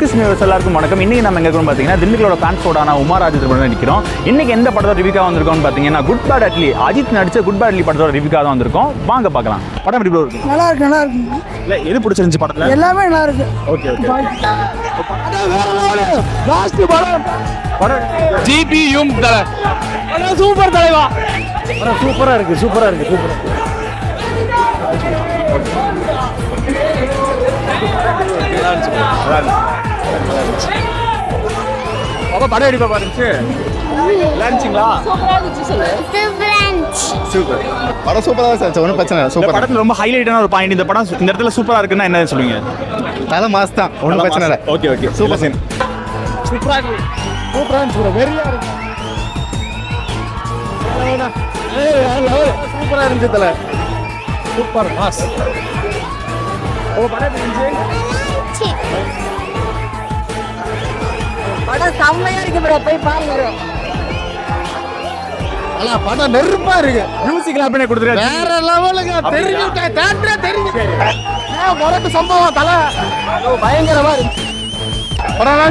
Tamil cinema எல்லாருக்கும் வணக்கம். இன்னைக்கு நம்ம எங்க இருக்கோம்னு பாத்தீங்கன்னா திண்டுக்கலோட ஃபேன்ஸோட உமாராஜ் திரைப்படம் நிற்கிறோம். இன்னைக்கு எந்த படத்தோட ரிவ்யூக்காக வந்திருக்கோம்னு பாத்தீங்கன்னா குட் பேட் அட்லி அஜித் நடிச்ச குட் பேட் அட்லி படத்தோட ரிவ்யூக்காக தான் வந்திருக்கோம். வாங்க பார்க்கலாம். படம் எப்படி இருக்கு? நல்லா இருக்கு, நல்லா இருக்கு. இல்ல எது பிடிச்சிருந்துச்சு படத்துல? எல்லாமே நல்லா இருக்கு. Okay okay. லாஸ்ட் படம் ஜிபியும் தல சூப்பர் தலைவா. படம் சூப்பரா இருக்கு, சூப்பரா இருக்கு, சூப்பரா. படம் எப்படி பாருச்சு? லான்ச்சிங்களா? சூப்பர். படம் சூப்பராக இருந்துச்சு, ஒன்றும் பிரச்சனை இல்லை. சூப்பர். படத்தில் ரொம்ப ஹைலைட்டான ஒரு பாயிண்ட் இந்த படம் இந்த இடத்துல சூப்பராக இருக்குன்னா என்ன சொல்லுவீங்க? தலை மாஸ் தான், ஒன்றும் பிரச்சனை இல்லை. Okay okay. Super scene. சூப்பரா இருக்கு, சூப்பரா இருந்துச்சு, வெறியா இருக்கு. சூப்பரா இருந்துச்சு தல, சூப்பர் மாஸ். படம் இருந்துச்சு. படம் செம்மையா இருக்கு ப்ரோ, போய் பாருங்க. அல படம் நெருப்பா இருக்கு. மியூசிக் லாப் பண்ணி கொடுத்துருக்காரு. வேற லெவலுங்க. தெரியும் தேட்டரே தெரியும். மொரட்டு சம்பவம் தல பயங்கரமா இருக்கு. படம்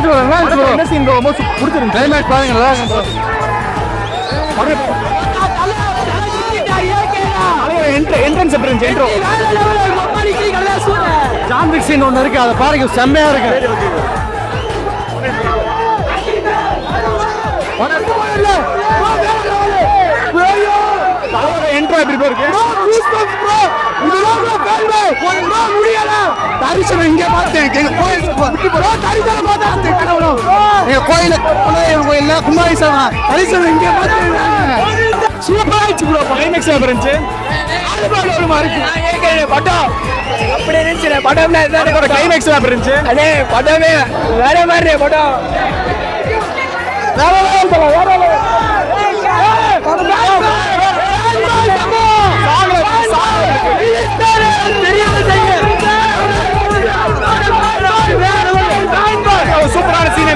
என்ன சீன் ரொம்ப பிடிச்சிருக்கு. கிளைமேக்ஸ் பாருங்க, நல்லா இருக்கு. என்ட்ரன்ஸ் எப்படி இருந்துச்சு? என்ட்ரோ ஜான்விக் சீன் ஒன்று இருக்கு, அதை பாருங்க, செம்மையா இருக்கு. என்ட்ரோ எப்படி இருக்கு? தரிசனம் இங்க பார்த்தேன், கோயில கும்பாபிஷேகம் தரிசனம் இங்க பார்த்தேன். சூப்பரா இருந்துச்சு ப்ரோ. கிளைமேக்ஸ் எப்படி இருந்துச்சு? படம் அப்படி இருந்துச்சு. படம்ல கிளைமேக்ஸ் எப்படி இருந்துச்சு? அதே படமே வேற மாதிரி. படம் சூப்பரான சீன்.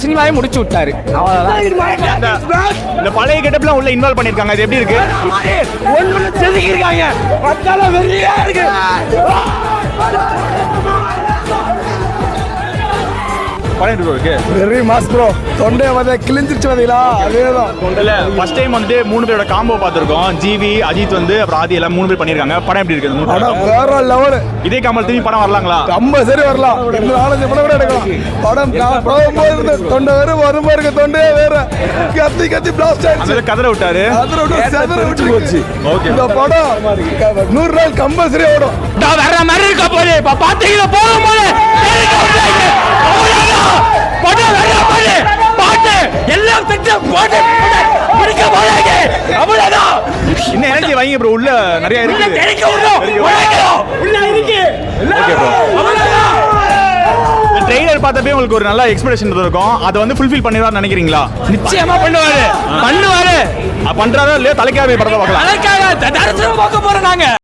சினிமாவே முடிச்சு விட்டாரு. இந்த பழைய கெட்டப்லாம் உள்ள இன்வால்வ் பண்ணிருக்காங்க. அது எப்படி இருக்கு? செதுக்கிருக்காங்க. வெறியா இருக்கு. படம் எப்படி இருக்கு? Very mass bro. தொண்டை வந்து கிழிஞ்சிருச்சு பாத்தீங்களா? அதேதான். தொண்டைல ஃபர்ஸ்ட் டைம் வந்து 3 பேரோட காம்போ பார்த்திருக்கோம். ஜிவி, அஜித் வந்து அப்புறம் ஆதி எல்லாம் 3 பேர் பண்ணிருக்காங்க. படம் எப்படி இருக்கு? படம் வேற லெவல். இதே காம்பல் திரும்பி படம் வரலாங்களா? ரொம்ப சரி வரலாம். இந்த 4-5 படம் கூட எடுக்கலாம். படம் போகும்போது தொண்டை வேற வருமா இருக்கு. தொண்டையே வேற கத்தி கத்தி பிளாஸ்ட் ஆயிடுச்சு. அந்த கதற விட்டாரு. கதற விட்டு போச்சு. ஓகே. இந்த படம் 100 நாள் கம்பல்சரி ஓடும். வேற மாதிரி இருக்க போது பாத்தீங்கன்னா போகும்போது படம் வேற மாதிரி பாட்டு எல்லாம் திட்ட போட்டு முடிக்க போறாங்க. அவ்வளவுதான். இன்னும் எனர்ஜி வைங்க ப்ரோ. உள்ள நிறைய இருக்கு. உள்ள இருக்கு. Okay bro. அவ்வளவுதான். ட்ரெய்லர் பார்த்தப்பே உங்களுக்கு ஒரு நல்ல எக்ஸ்பெக்டேஷன் இருக்கும். அதை வந்து ஃபுல்ஃபில் பண்ணிடுவார்னு நினைக்கிறீங்களா? நிச்சயமா பண்ணுவாரு. பண்றாரோ இல்லையோ தலைக்காக படத்தை பார்க்கலாம். தரிசனம் பார்க்க போறோம் நாங்க.